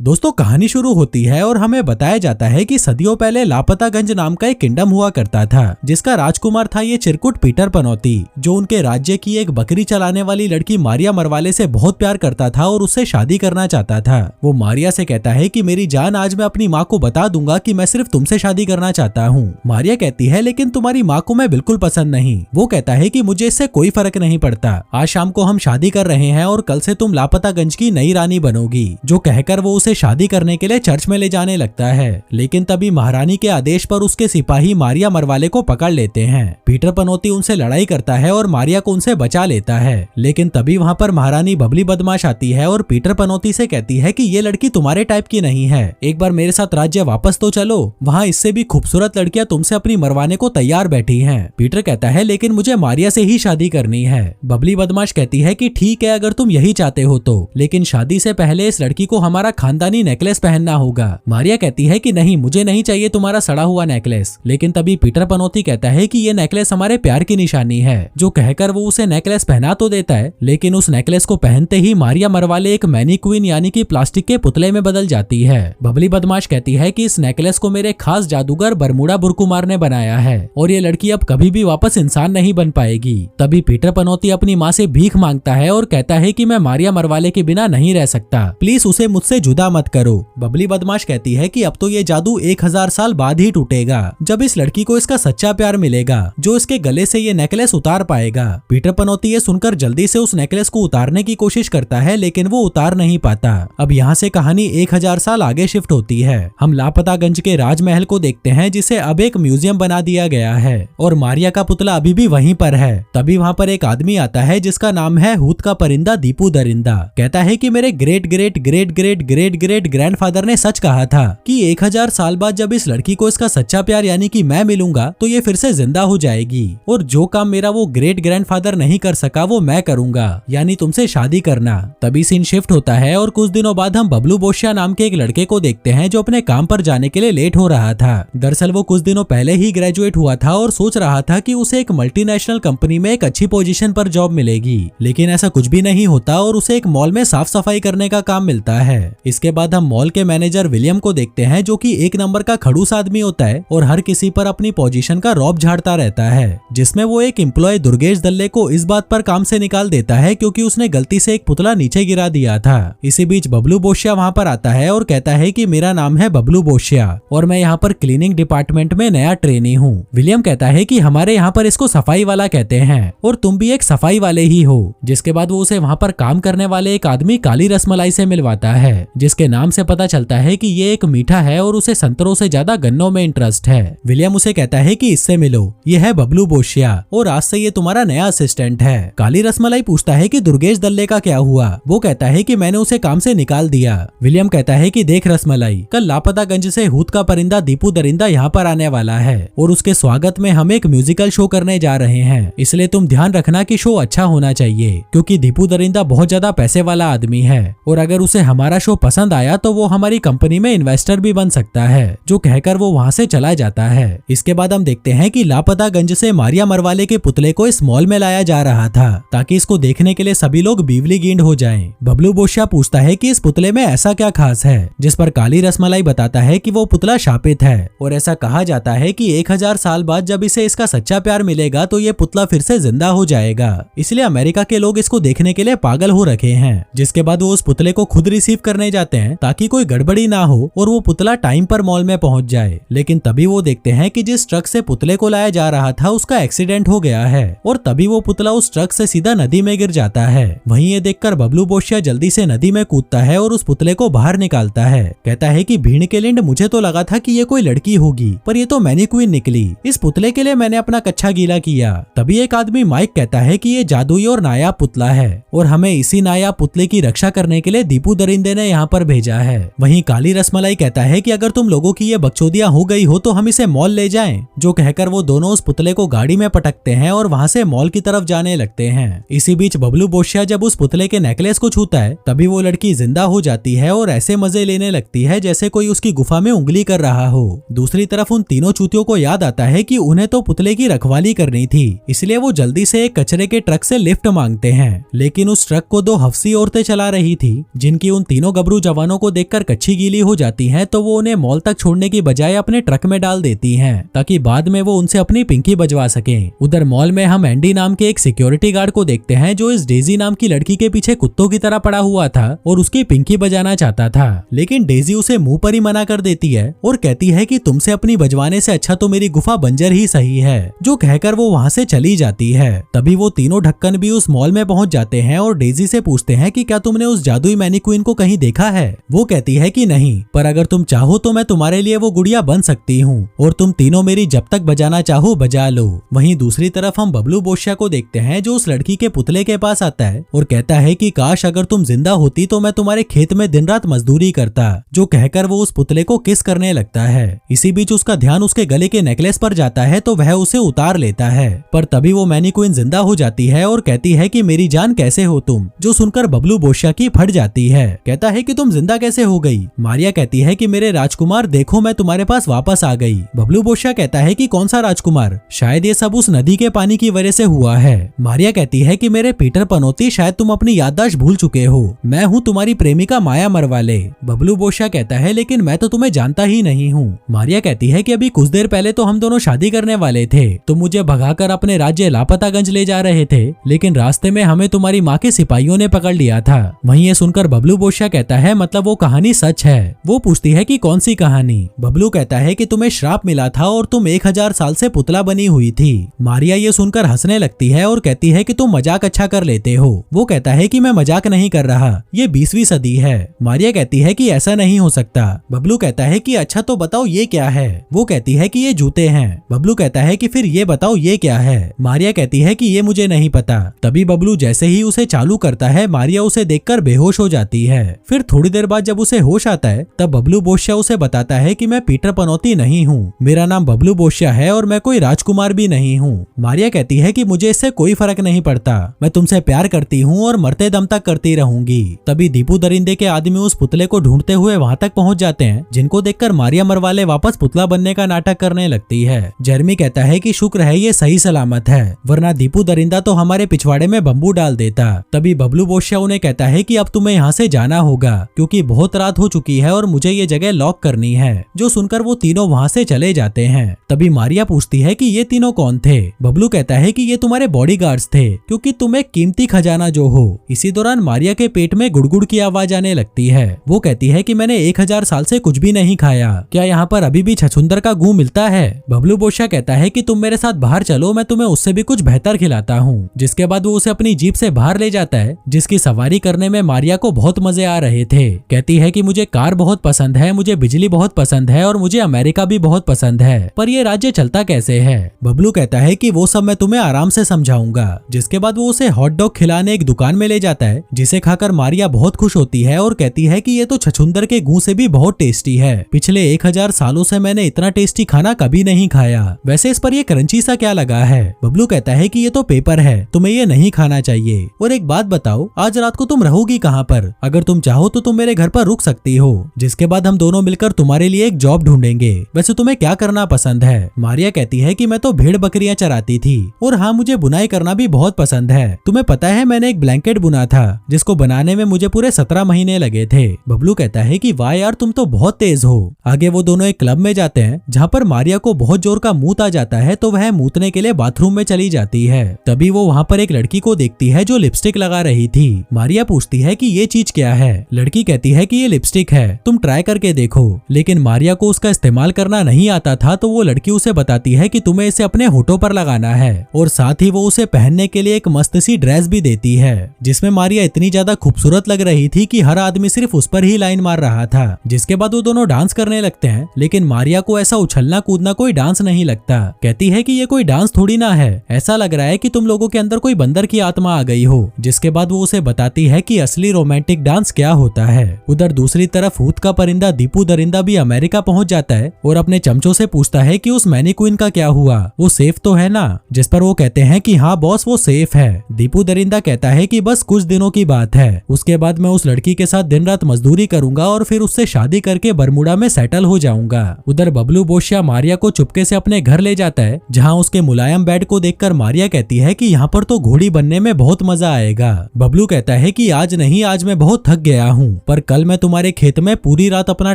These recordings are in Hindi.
दोस्तों कहानी शुरू होती है और हमें बताया जाता है कि सदियों पहले लापतागंज नाम का एक किंगडम हुआ करता था, जिसका राजकुमार था ये चिरकुट पीटर पनौती, जो उनके राज्य की एक बकरी चलाने वाली लड़की मारिया मरवाले से बहुत प्यार करता था और उससे शादी करना चाहता था। वो मारिया से कहता है कि मेरी जान, आज मैं अपनी माँ को बता दूंगा कि मैं सिर्फ तुमसे शादी करना चाहता हूँ। मारिया कहती है लेकिन तुम्हारी माँ को मैं बिल्कुल पसंद नहीं। वो कहता है कि मुझे इससे कोई फर्क नहीं पड़ता, आज शाम को हम शादी कर रहे हैं और कल से तुम लापतागंज की नई रानी बनोगी। जो कहकर वो उसे शादी करने के लिए चर्च में ले जाने लगता है, लेकिन तभी महारानी के आदेश पर उसके सिपाही मारिया मरवाले को पकड़ लेते हैं। पीटर पनौती उनसे लड़ाई करता है और मारिया को उनसे बचा लेता है, लेकिन तभी वहाँ पर महारानी बबली बदमाश आती है और पीटर पनौती से कहती है कि ये लड़की तुम्हारे टाइप की नहीं है, एक बार मेरे साथ राज्य वापस तो चलो, वहाँ इससे भी खूबसूरत लड़कियां तुमसे अपनी मरवाने को तैयार बैठी हैं। पीटर कहता है लेकिन मुझे मारिया से ही शादी करनी है। बबली बदमाश कहती है कि ठीक है अगर तुम यही चाहते हो तो, लेकिन शादी से पहले इस लड़की को हमारा खानदानी नेकलेस पहनना होगा। मारिया कहती है कि नहीं, मुझे नहीं चाहिए तुम्हारा सड़ा हुआ नेकलेस। लेकिन तभी पीटर पनौती कहता है कि ये नेकलेस हमारे प्यार की निशानी है। जो कहकर वो उसे नेकलेस पहना तो देता है, लेकिन उस नेकलेस को पहनते ही मारिया मरवाले एक मैनीक्वीन यानी कि प्लास्टिक के पुतले में बदल जाती है। बबली बदमाश कहती है कि इस नेकलेस को मेरे खास जादूगर बरमूडा बुरकुमार ने बनाया है और ये लड़की अब कभी भी वापस इंसान नहीं बन पाएगी। तभी पीटर पनौती अपनी माँ से भीख मांगता है और कहता है कि मैं मारिया मरवाले के बिना नहीं रह सकता, प्लीज उसे मुझसे जुदा मत करो। बबली बदमाश कहती है कि अब तो ये जादू 1000 साल बाद ही टूटेगा, जब इस लड़की को इसका सच्चा प्यार मिलेगा, जो इसके गले से ये नेकलेस उतार पाएगा। पीटर पनौती ये सुनकर जल्दी से उस नेकलेस को उतारने की कोशिश करता है, लेकिन वो उतार नहीं पाता। अब यहाँ से कहानी 1000 साल आगे शिफ्ट होती है। हम लापतागंज के राजमहल को देखते हैं, जिसे अब एक म्यूजियम बना दिया गया है और मारिया का पुतला अभी भी वहीं पर है। तभी वहाँ पर एक आदमी आता है जिसका नाम है हूत का परिंदा दीपू दरिंदा। कहता है कि मेरे great great great great great great grandfather ने सच कहा था कि 1000 साल बाद जब इस लड़की को इसका सच्चा प्यार यानी कि मैं मिलूंगा तो ये फिर से जिंदा हो जाएगी, और जो काम मेरा वो ग्रेट ग्रैंडफादर नहीं कर सका वो मैं करूंगा, यानी तुमसे शादी करना। तभी सीन शिफ्ट होता है और कुछ दिनों बाद हम बबलू बोशिया नाम के एक लड़के को देखते हैं जो अपने काम पर जाने के लिए लेट हो रहा था। दरअसल वो कुछ दिनों पहले ही ग्रेजुएट हुआ था और सोच रहा था कि उसे एक मल्टीनेशनल कंपनी में एक अच्छी पोजीशन पर जॉब मिलेगी, लेकिन ऐसा कुछ भी नहीं होता और उसे एक मॉल में साफ सफाई करने का काम मिलता है। इसके बाद हम मॉल के मैनेजर विलियम को देखते हैं, जो कि एक नंबर का खड़ूस आदमी होता है और हर किसी पर अपनी पोजीशन का रौब झाड़ता रहता है, जिसमें वो एक एम्प्लॉय दुर्गेश दल्ले को इस बात पर काम से निकाल देता है क्योंकि उसने गलती से एक पुतला नीचे गिरा दिया था। इसी बीच बबलू बोशिया वहाँ पर आता है और कहता है कि मेरा नाम है बबलू बोशिया और मैं यहाँ पर क्लीनिंग डिपार्टमेंट में नया ट्रेनी हूँ। विलियम कहता है कि हमारे यहाँ पर इसको सफाई वाला कहते हैं और तुम भी एक सफाई वाले ही हो। जिसके बाद वो उसे वहाँ पर काम करने वाले एक आदमी काली रसमलाई से मिलवाता है, जिसके नाम से पता चलता है कि ये एक मीठा है और उसे संतरों से ज्यादा गन्नों में इंटरेस्ट है। विलियम उसे कहता है कि इससे मिलो, ये है बबलू बोशिया और आज से ये तुम्हारा नया असिस्टेंट है। काली रसमलाई पूछता है कि दुर्गेश दल्ले का क्या हुआ। वो कहता है कि मैंने उसे काम से निकाल दिया। विलियम कहता है कि देख रसमलाई, कल लापतागंज से हूत का परिंदा दीपू दरिंदा यहाँ पर आने वाला है और उसके स्वागत में हम एक म्यूजिकल शो करने जा रहे हैं, इसलिए तुम ध्यान रखना कि शो अच्छा होना चाहिए, क्योंकि दीपू दरिंदा बहुत ज्यादा पैसे वाला आदमी है और अगर उसे हमारा शो पसंद आया तो वो हमारी कंपनी में इन्वेस्टर भी बन सकता है। जो कहकर वो वहाँ से चला जाता है। इसके बाद हम देखते हैं कि लापतागंज से मारिया मरवाले के पुतले को इस मॉल में लाया जा रहा था ताकि इसको देखने के लिए सभी लोग बीवली गिंड हो जाएं। बबलू बोशिया पूछता है कि इस पुतले में ऐसा क्या खास है, जिस पर काली रसमलाई बताता है कि वो पुतला शापित है और ऐसा कहा जाता है कि 1000 साल बाद जब इसे इसका सच्चा प्यार मिलेगा तो ये पुतला फिर से जिंदा हो जाएगा, इसलिए अमेरिका के लोग इसको देखने के लिए पागल हो रखे हैं। जिसके बाद वो उस पुतले को खुद रिसीव करने जाते हैं ताकि कोई गड़बड़ी ना हो और वो पुतला टाइम पर मॉल में पहुंच जाए। लेकिन तभी वो देखते हैं कि जिस ट्रक से पुतले को लाया जा रहा था उसका एक्सीडेंट हो गया है और तभी वो पुतला उस ट्रक से सीधा नदी में गिर जाता है। वहीं ये देखकर बबलू बोशिया जल्दी से नदी में कूदता है और उस पुतले को बाहर निकालता है। कहता है कि भीड़ के लिंड, मुझे तो लगा था कि ये कोई लड़की होगी पर ये तो मैनीक्वीन निकली। इस पुतले के लिए मैंने अपना कच्छा गीला किया। तभी एक आदमी माइक कहता है कि ये जादुई और नायाब पुतला है और हमें इसी नायाब पुतले की रक्षा करने के लिए दीपू दरिंदे ने यहाँ पर भेजा है। वहीं काली रसमलाई कहता है कि अगर तुम लोगों की ये बकचोदियां हो गई हो तो हम इसे मॉल ले जाएं। जो कहकर वो दोनों उस पुतले को गाड़ी में पटकते हैं और वहाँ से मॉल की तरफ जाने लगते हैं। इसी बीच बबलू बोशिया जब उस पुतले के नेकलेस को छूता है तभी वो लड़की जिंदा हो जाती है और ऐसे मजे लेने लगती है जैसे कोई उसकी गुफा में उंगली कर रहा हो। दूसरी तरफ उन तीनों चूतियों को याद आता है कि उन्हें तो पुतले की रखवाली करनी थी, इसलिए वो जल्दी से एक कचरे के ट्रक से लिफ्ट मांगते हैं, लेकिन उस ट्रक को दो हफ्सी औरतें चला रही थी जिनकी उन तीनों गबरू जवानों को देखकर कच्ची गीली हो जाती हैं तो वो उन्हें मॉल तक छोड़ने की बजाय अपने ट्रक में डाल देती हैं ताकि बाद में वो उनसे अपनी पिंकी बजवा सकें। उधर मॉल में हम एंडी नाम के एक सिक्योरिटी गार्ड को देखते हैं जो इस डेजी नाम की लड़की के पीछे कुत्तों की तरह पड़ा हुआ था और उसकी पिंकी बजाना चाहता था, लेकिन डेजी उसे मुंह पर ही मना कर देती है और कहती है कि तुमसे अपनी बजवाने से अच्छा तो मेरी गुफा बंजर ही सही है, जो कहकर वो वहाँ से चली जाती है। तभी वो तीनों ढक्कन भी उस मॉल में पहुंच जाते हैं और डेजी से पूछते हैं कि क्या तुमने उस जादुई मैनीक्वीन को कहीं देखा है। वो कहती है कि नहीं, पर अगर तुम चाहो तो मैं तुम्हारे लिए वो गुड़िया बन सकती हूँ और तुम तीनों मेरी जब तक बजाना चाहो बजा लो। वहीं दूसरी तरफ हम बबलू बोशिया को देखते हैं जो उस लड़की के पुतले के पास आता है और कहता है कि काश अगर तुम जिंदा होती तो मैं तुम्हारे खेत में दिन रात मजदूरी करता, जो कहकर वो उस पुतले को किस करने लगता है। इसी बीच उसका ध्यान उसके गले के नेकलेस पर जाता है तो वह उसे उतार लेता है, पर तभी वो मैनीक्वीन जिंदा हो जाती है और कहती है कि मेरी जान कैसे हो तुम, जो सुनकर बबलू बोशिया की फट जाती है। कहता है कि तुम जिंदा कैसे हो गई। मारिया कहती है कि मेरे राजकुमार देखो मैं तुम्हारे पास वापस आ गई। बबलू बोशिया कहता है कि कौन सा राजकुमार, शायद ये सब उस नदी के पानी की वजह से हुआ है। मारिया कहती है कि मेरे पीटर पनौती शायद तुम अपनी याददाश्त भूल चुके हो, मैं हूँ तुम्हारी प्रेमिका माया मरवाले। बबलू बोशिया कहता है लेकिन मैं तो तुम्हें जानता ही नहीं हूँ। मारिया कहती है कि अभी कुछ देर पहले तो हम दोनों शादी करने वाले थे, तुम मुझे भगाकर अपने राज्य लापतागंज ले जा रहे थे, लेकिन रास्ते में हमें तुम्हारी माँ के सिपाहियों ने पकड़ लिया था। वहीं ये सुनकर बबलू बोशिया कहता है मतलब वो कहानी सच है। वो पूछती है कि कौन सी कहानी। बबलू कहता है कि तुम्हें श्राप मिला था और तुम 1000 साल से पुतला बनी हुई थी। मारिया ये सुनकर हंसने लगती है और कहती है कि तुम मजाक अच्छा कर लेते हो। वो कहता है कि मैं मजाक नहीं कर रहा, ये 20वीं सदी है। मारिया कहती है कि ऐसा नहीं हो सकता। बबलू कहता है कि अच्छा तो बताओ ये क्या है। वो कहती है कि ये जूते हैं। बबलू कहता है कि फिर ये बताओ ये क्या है। मारिया कहती है कि ये मुझे नहीं पता। तभी बबलू जैसे ही उसे चालू करता है मारिया उसे देखकर बेहोश हो जाती है। फिर थोड़ी देर बाद जब उसे होश आता है तब बबलू बोशिया उसे बताता है कि मैं पीटर पनौती नहीं हूँ, मेरा नाम बबलू बोशिया है और मैं कोई राजकुमार भी नहीं हूँ। मारिया कहती है कि मुझे इससे कोई फर्क नहीं पड़ता, मैं तुमसे प्यार करती हूँ और मरते दम तक करती रहूंगी। तभी दीपू दरिंदे के आदमी उस पुतले को ढूंढते हुए वहाँ तक पहुँच जाते हैं, जिनको देखकर मारिया मरवाले वापस पुतला बनने का नाटक करने लगती है। जेरमी कहता है कि शुक्र है ये सही सलामत है, वरना दीपू दरिंदा तो हमारे पिछवाड़े में बम्बू डाल देता। तभी बबलू बोशिया उन्हें कहता है कि अब तुम्हें यहाँ से जाना होगा क्योंकि बहुत रात हो चुकी है और मुझे ये जगह लॉक करनी है, जो सुनकर वो तीनों वहाँ से चले जाते हैं। तभी मारिया पूछती है कि ये तीनों कौन थे। बबलू कहता है कि ये तुम्हारे बॉडीगार्ड्स थे क्योंकि तुम एक कीमती खजाना जो हो। इसी दौरान मारिया के पेट में गुड़गुड़ की आवाज आने लगती है। वो कहती है कि मैंने 1000 साल से कुछ भी नहीं खाया, क्या यहाँ पर अभी भी छछूंदर का गू मिलता है। बबलू बोशिया कहता है कि तुम मेरे साथ बाहर चलो, मैं तुम्हें उससे भी कुछ बेहतर खिलाता हूँ। जिसके बाद वो उसे अपनी जीप से बाहर ले जाता है, जिसकी सवारी करने में मारिया को बहुत मजे आ रहे थे। कहती है कि मुझे कार बहुत पसंद है, मुझे बिजली बहुत पसंद है और मुझे अमेरिका भी बहुत पसंद है, पर ये राज्य चलता कैसे है। बबलू कहता है कि वो सब मैं तुम्हें आराम से समझाऊंगा। जिसके बाद वो उसे हॉट डॉग खिलाने एक दुकान में ले जाता है, जिसे खाकर मारिया बहुत खुश होती है और कहती है कि ये तो छछूंदर के गू से भी बहुत टेस्टी है। पिछले 1000 सालों से मैंने इतना टेस्टी खाना कभी नहीं खाया। वैसे इस पर ये क्रंची सा क्या लगा है। बबलू कहता है कि ये तो पेपर है, तुम्हें ये नहीं खाना चाहिए। और एक बात बताओ, आज रात को तुम रहोगी कहाँ पर? अगर तुम चाहो तो तुम मेरे घर पर रुक सकती हो, जिसके बाद हम दोनों मिलकर तुम्हारे लिए एक जॉब ढूंढेंगे। वैसे तुम्हें क्या करना पसंद है? मारिया कहती है कि मैं तो भेड़ बकरियां चराती थी और हाँ, मुझे बुनाई करना भी बहुत पसंद है। तुम्हें पता है मैंने एक ब्लैंकेट बुना था जिसको बनाने में मुझे पूरे 17 महीने लगे थे। बबलू कहता है कि वाह यार, तुम तो बहुत तेज हो। आगे वो दोनों एक क्लब में जाते हैं जहाँ पर मारिया को बहुत जोर का मूत आ जाता है, तो वह मूतने के लिए बाथरूम में चली जाती है। तभी वो वहाँ पर एक लड़की को देखती है जो लिपस्टिक लगा रही थी। मारिया पूछती है कि ये चीज क्या है। लड़की कहती है कि ये लिपस्टिक है, तुम ट्राई करके देखो। लेकिन मारिया को उसका इस्तेमाल करना नहीं आता था, तो वो लड़की उसे बताती है कि तुम्हें इसे अपने होठों पर लगाना है और साथ ही वो उसे पहनने के लिए एक मस्त सी ड्रेस भी देती है, जिसमें मारिया इतनी ज्यादा खूबसूरत लग रही थी कि हर आदमी सिर्फ उस पर ही लाइन मार रहा था। जिसके बाद वो दोनों डांस करने लगते हैं, लेकिन मारिया को ऐसा उछलना कूदना कोई डांस नहीं लगता। कहती है कि ये कोई डांस थोड़ी ना है, ऐसा लग रहा है कि तुम लोगों के अंदर कोई बंदर की आत्मा आ गई हो। जिसके बाद वो उसे बताती है कि असली रोमांटिक डांस क्या होता है। उधर दूसरी तरफ ऊत का परिंदा दीपू दरिंदा भी अमेरिका पहुंच जाता है और अपने चमचों से पूछता है कि उस मैनीक्वीन का क्या हुआ, वो सेफ तो है ना। जिस पर वो कहते हैं कि हाँ बॉस, वो सेफ है। दीपू दरिंदा कहता है कि बस कुछ दिनों की बात है, उसके बाद मैं उस लड़की के साथ दिन रात मजदूरी करूंगा और फिर उससे शादी करके बरमुडा में सेटल हो जाऊंगा। उधर बबलू बोशिया मारिया को चुपके से अपने घर ले जाता है, जहाँ उसके मुलायम बेड को देखकर मारिया कहती है कि यहाँ पर तो घोड़ी बनने में बहुत मजा आएगा। बबलू कहता है कि आज नहीं, आज मैं बहुत थक गया हूँ, पर कल मैं तुम्हारे खेत में पूरी रात अपना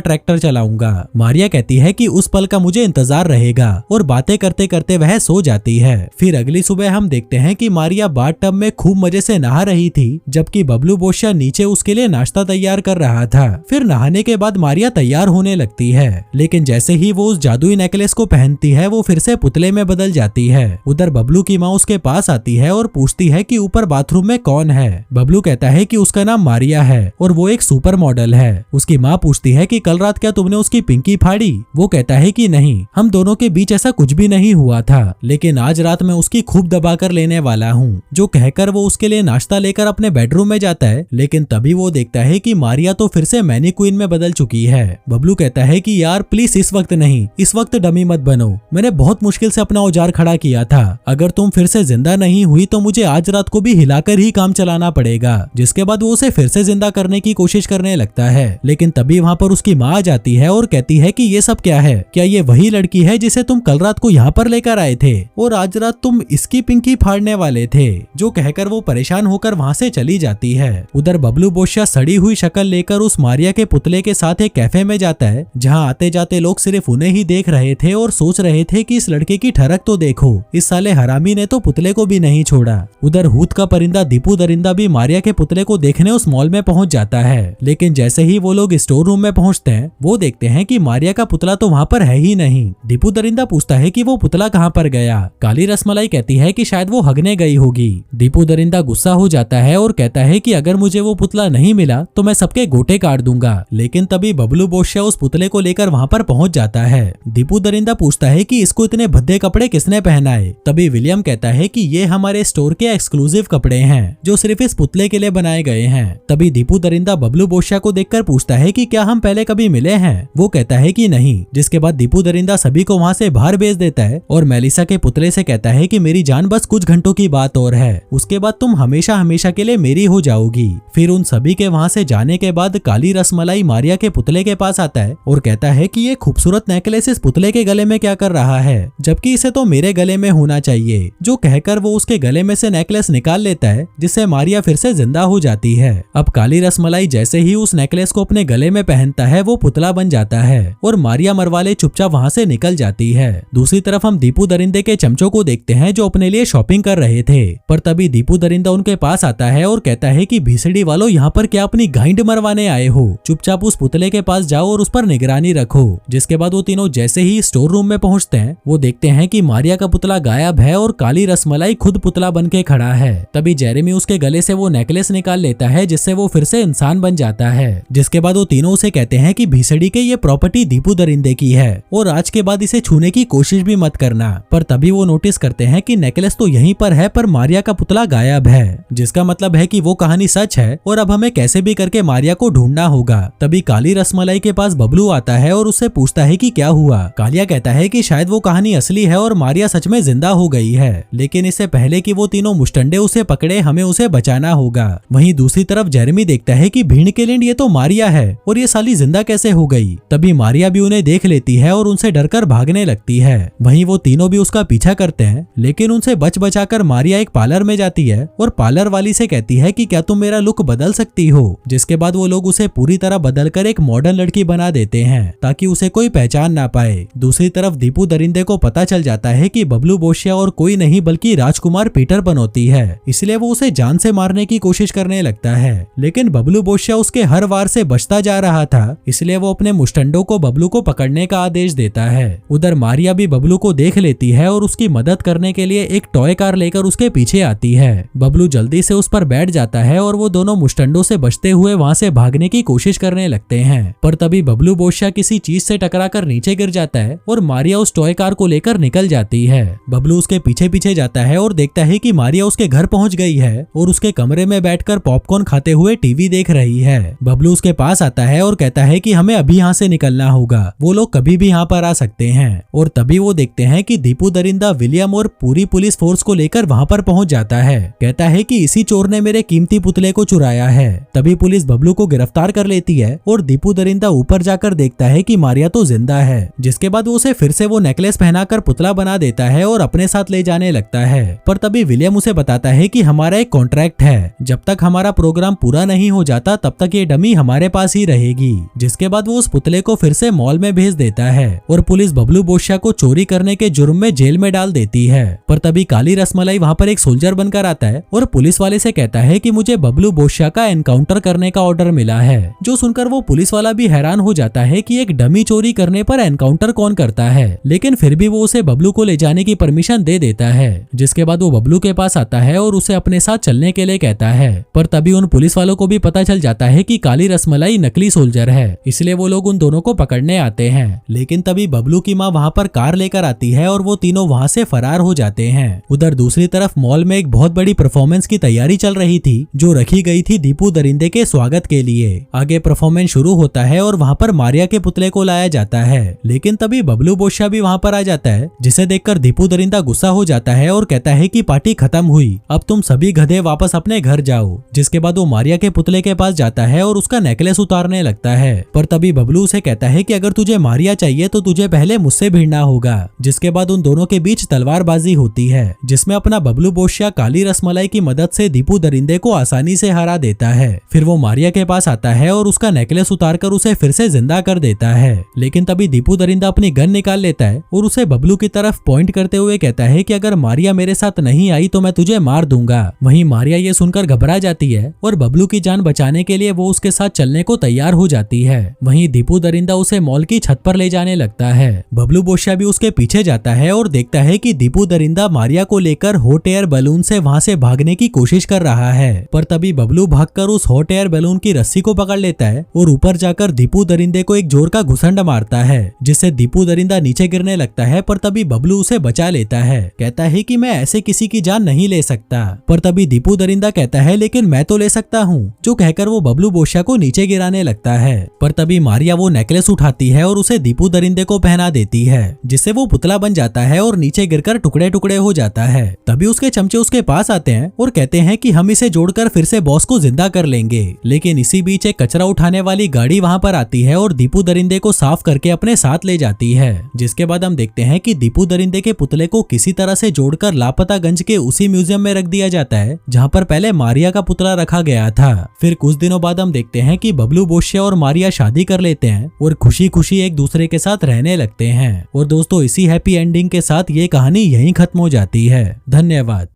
ट्रैक्टर चलाऊंगा। मारिया कहती है कि उस पल का मुझे इंतजार रहेगा और बातें करते करते वह सो जाती है। फिर अगली सुबह हम देखते हैं कि मारिया बाथटब में खूब मजे से नहा रही थी, जबकि बबलू बोशिया नीचे उसके लिए नाश्ता तैयार कर रहा था। फिर नहाने के बाद मारिया तैयार होने लगती है, लेकिन जैसे ही वो उस जादुई नेकलेस को पहनती है वो फिर से पुतले में बदल जाती है। उधर बबलू की माँ उसके पास आती है और पूछती है कि ऊपर बाथरूम में कौन है। बबलू कहता है कि उसका नाम मारिया है और वो एक सुपर मॉडल है। उसकी माँ पूछती है कि कल रात क्या तुमने उसकी पिंकी फाड़ी? वो कहता है कि नहीं, हम दोनों के बीच ऐसा कुछ भी नहीं हुआ था, लेकिन आज रात मैं उसकी खूब दबा कर लेने वाला हूँ। जो कहकर वो उसके लिए नाश्ता लेकर अपने बेडरूम में जाता है, लेकिन तभी वो देखता है कि मारिया तो फिर से मैनीक्वीन में बदल चुकी है। बबलू कहता है कि यार प्लीज इस वक्त नहीं, इस वक्त डमी मत बनो। मैंने बहुत मुश्किल से अपना औजार खड़ा किया था। अगर तुम फिर से जिंदा नहीं हुई तो मुझे आज रात को भी हिलाकर ही काम चलाना पड़ेगा। जिसके बाद वो उसे फिर से जिंदा करने की कोशिश करने लगता है, लेकिन तभी वहाँ पर उसकी माँ आ जाती है और कहती है कि ये सब क्या है? क्या ये वही लड़की है जिसे तुम कल रात को यहाँ पर लेकर आए थे और आज रात तुम इसकी पिंकी फाड़ने वाले थे? जो कहकर वो परेशान होकर वहाँ से चली जाती है। उधर बबलू बोशिया सड़ी हुई शक्ल लेकर उस मारिया के पुतले के साथ एक कैफे में जाता है, जहाँ आते जाते लोग सिर्फ उन्हें ही देख रहे थे और सोच रहे थे कि इस लड़के की ठरक तो देखो, इस साले हरामी ने तो पुतले को भी नहीं छोड़ा। उधर हूत का परिंदा दीपू दरिंदा भी मारिया के पुतले को देखने उस मॉल में पहुंच जाता है, लेकिन जैसे ही वो लोग स्टोर रूम में पहुंचते हैं वो देखते हैं कि मारिया का पुतला तो वहाँ पर है ही नहीं। दीपू दरिंदा पूछता है कि वो पुतला कहाँ पर गया? काली रसमलाई कहती है कि शायद वो हगने गई होगी। दीपू दरिंदा गुस्सा हो जाता है और कहता है कि अगर मुझे वो पुतला नहीं मिला तो मैं सबके गोटे काट दूंगा। लेकिन तभी बबलू बोशिया उस पुतले को लेकर वहाँ पर पहुंच जाता है। दीपू दरिंदा पूछता है कि इसको इतने भद्दे कपड़े किसने पहनाए? तभी विलियम कहता है कि ये हमारे स्टोर के एक्सक्लूसिव कपड़े हैं जो सिर्फ इस पुतले के लिए बनाए गए हैं। तभी दीपू दरिंदा बबलू बोशिया को देखकर पूछता है कि क्या हम पहले कभी मिले हैं? वो कहता है कि नहीं, जिसके बाद दीपू दरिंदा सभी को वहाँ से बाहर भेज देता है और मेलिसा के पुतले से कहता है कि मेरी जान बस कुछ घंटों की बात और है, उसके बाद तुम हमेशा हमेशा के लिए मेरी हो जाओगी। फिर उन सभी के वहाँ से जाने के बाद काली रसमलाई मारिया के पुतले के पास आता है और कहता है कि ये खूबसूरत नेकलेस इस पुतले के गले में क्या कर रहा है, जबकि इसे तो मेरे गले में होना चाहिए। जो कहकर वो उसके गले में से नेकलेस निकाल लेता है, जिससे मारिया फिर से जिंदा हो जाती है। अब काली रसमलाई जैसे ही उस नेकलेस को अपने गले में पहनता है वो पुतला बन जाता है और मारिया मरवाले चुपचाप वहाँ से निकल जाती है। दूसरी तरफ हम दीपू दरिंदे के चमचों को देखते हैं जो अपने लिए शॉपिंग कर रहे थे, पर तभी दीपू दरिंदा उनके पास आता है और कहता है कि भीसड़ी वालों यहाँ पर क्या अपनी गाइंड मरवाने आए हो? चुपचाप उस पुतले के पास जाओ और उस पर निगरानी रखो। जिसके बाद वो तीनों जैसे ही स्टोर रूम में पहुंचते हैं वो देखते हैं कि मारिया का पुतला गायब है और काली रसमलाई खुद पुतला बन के खड़ा है। तभी जेरेमी उसके गले से वो नेकलेस निकाल लेता है जिससे वो फिर से इंसान बन जाता है। जिसके बाद वो तीनों उसे कहते हैं कि भीसड़ी के ये प्रॉपर्टी दीपू दरिंदे की है और आज के बाद इसे छूने की कोशिश भी मत करना। पर तभी वो नोटिस करते हैं कि नेकलेस तो यहीं पर है पर मारिया का पुतला गायब है, जिसका मतलब है कि वो कहानी सच है और अब हमें कैसे भी करके मारिया को ढूंढना होगा। तभी काली रसमलाई के पास बबलू आता है और उससे पूछता है कि क्या हुआ। कालिया कहता है कि शायद वो कहानी असली है और मारिया सच में जिंदा हो गई है, लेकिन इससे पहले कि वो तीनों मुस्टंडे उसे पकड़े हमें उसे बचाना होगा। वहीं दूसरी तरफ जेरेमी देखता है कि भीड़ के लिंड ये तो मारिया है और ये साली जिंदा कैसे हो गई। तभी मारिया भी उन्हें देख लेती है और उनसे डरकर भागने लगती है। वहीं वो तीनों भी उसका पीछा करते हैं, लेकिन उनसे बच बचाकर मारिया एक पार्लर में जाती है और पार्लर वाली से कहती है कि क्या तुम मेरा लुक बदल सकती हो। जिसके बाद वो लोग उसे पूरी तरह बदलकर एक मॉडर्न लड़की बना देते हैं ताकि उसे कोई पहचान ना पाए। दूसरी तरफ दीपू दरिंदे को पता चल जाता है कि बबलू बोशिया और कोई नहीं बल्कि राजकुमार पीटर पनौती है, इसलिए वो उसे जान से मारने की कोशिश करने लगता है। लेकिन बबलू बोशिया उसके हर वार से बचता जा रहा था, इसलिए वो अपने मुस्टंडों को बबलू को पकड़ने का आदेश देता है। उधर मारिया भी बबलू को देख लेती है और उसकी मदद करने के लिए एक टॉय कार लेकर उसके पीछे आती है। बबलू जल्दी से उस पर बैठ जाता है और वो दोनों मुस्टंडों से बचते हुए वहाँ से भागने की कोशिश करने लगते हैं। पर तभी बबलू बोशिया किसी चीज से टकराकर नीचे गिर जाता है और मारिया उस टॉय कार को लेकर निकल जाती है। बबलू उसके पीछे पीछे जाता है और देखता है कि मारिया उसके घर पहुंच गई है और उसके कमरे में बैठकर पॉपकॉर्न खाते हुए टीवी देख रही है। बबलू उसके पास आता है और कहता है कि हमें अभी यहाँ से निकलना होगा, वो लोग कभी भी यहाँ पर आ सकते हैं। और तभी वो देखते हैं कि दीपू दरिंदा विलियम और पूरी पुलिस फोर्स को लेकर वहाँ पर पहुंच जाता है। कहता है कि इसी चोर ने मेरे कीमती पुतले को चुराया है। तभी पुलिस बबलू को गिरफ्तार कर लेती है और दीपू दरिंदा ऊपर जाकर देखता है कि मारिया तो जिंदा है। जिसके बाद वो उसे फिर से वो नेकलेस पहनाकर पुतला बना देता है और अपने साथ ले जाने लगता है। पर तभी विलियम उसे बताता है कि हमारा एक कॉन्ट्रैक्ट है, जब तक हमारा प्रोग्राम पूरा नहीं हो जाता तब तब तक ये डमी हमारे पास ही रहेगी। जिसके बाद वो उस पुतले को फिर से मॉल में भेज देता है और पुलिस बबलू बोशिया को चोरी करने के जुर्म में जेल में डाल देती है। पर तभी काली रसमलाई वहाँ पर एक सोल्जर बनकर आता है और पुलिस वाले से कहता है कि मुझे बबलू बोशिया का एनकाउंटर करने का ऑर्डर मिला है। जो सुनकर वो पुलिस वाला भी हैरान हो जाता है कि एक डमी चोरी करने पर एनकाउंटर कौन करता है, लेकिन फिर भी वो उसे बबलू को ले जाने की परमिशन दे देता है। जिसके बाद वो बबलू के पास आता है और उसे अपने साथ चलने के लिए कहता है। पर तभी उन पुलिस वालों को भी पता चल जाता है कि काली रसमलाई नकली सोल्जर है, इसलिए वो लोग उन दोनों को पकड़ने आते हैं। लेकिन तभी बबलू की माँ वहाँ पर कार लेकर आती है और वो तीनों वहाँ से फरार हो जाते हैं। उधर दूसरी तरफ मॉल में एक बहुत बड़ी परफॉर्मेंस की तैयारी चल रही थी जो रखी गई थी दीपू दरिंदे के स्वागत के लिए। आगे परफॉर्मेंस शुरू होता है और वहाँ पर मारिया के पुतले को लाया जाता है, लेकिन तभी बबलू बोशिया भी वहाँ पर आ जाता है, जिसे देखकर दीपू दरिंदा गुस्सा हो जाता है और कहता है कि पार्टी खत्म हुई, अब तुम सभी गधे वापस अपने घर जाओ। जिसके बाद वो मारिया के पुतले के पास जाता है और उसका नेकलेस उतारने लगता है। पर तभी बबलू उसे कहता है कि अगर तुझे मारिया चाहिए तो तुझे पहले मुझसे भिड़ना होगा। जिसके बाद उन दोनों के बीच तलवारबाजी होती है, जिसमें अपना बबलू बोशिया काली रसमलाई की मदद से दीपू दरिंदे को आसानी से हरा देता है। फिर वो मारिया के पास आता है और उसका नेकलेस उतारकर उसे फिर से जिंदा कर देता है। लेकिन तभी दीपू दरिंदा अपनी गन निकाल लेता है और उसे बबलू की तरफ पॉइंट करते हुए कहता है कि अगर मारिया मेरे साथ नहीं आई तो मैं तुझे मार दूंगा। वहीं मारिया ये सुनकर घबरा जाती है और बबलू की जान बचाने के लिए वो उसके साथ चलने को तैयार हो जाती है। वहीं दीपू दरिंदा उसे मॉल की छत पर ले जाने लगता है। बबलू बोशिया भी उसके पीछे जाता है और देखता है कि दीपू दरिंदा मारिया को लेकर हॉट एयर बलून से वहां से भागने की कोशिश कर रहा है। पर तभी बबलू भागकर उस हॉट एयर बलून की रस्सी को पकड़ लेता है और ऊपर जाकर दीपू दरिंदे को एक जोर का घुसंड मारता है, जिससे दीपू दरिंदा नीचे गिरने लगता है। पर तभी बबलू उसे बचा लेता है, कहता है कि मैं ऐसे किसी की जान नहीं ले सकता। पर तभी दीपू दरिंदा कहता है लेकिन मैं तो ले सकता हूँ, जो कहकर वो बबलू बोशिया को नीचे गिराने लगता है। पर तभी मारिया वो नेकलेस उठाती है और उसे दीपू दरिंदे को पहना देती है, जिससे वो पुतला बन जाता है और नीचे गिरकर टुकड़े टुकड़े हो जाता है। तभी उसके चमचे उसके पास आते हैं और कहते हैं कि हम इसे जोड़कर फिर से बॉस को जिंदा कर लेंगे। लेकिन इसी बीच एक कचरा उठाने वाली गाड़ी वहां पर आती है और दीपू दरिंदे को साफ करके अपने साथ ले जाती है। जिसके बाद हम देखते हैं कि दीपू दरिंदे के पुतले को किसी तरह से जोड़कर लापतागंज के उसी म्यूजियम में रख दिया जाता है जहाँ पर पहले मारिया का पुतला रखा गया था। फिर कुछ दिनों बाद हम देखते हैं कि बबलू बोशिया और मारिया शादी कर लेते हैं और खुशी खुशी एक दूसरे के साथ रहने लगते हैं। और दोस्तों इसी हैप्पी एंडिंग के साथ ये कहानी यहीं खत्म हो जाती है। धन्यवाद।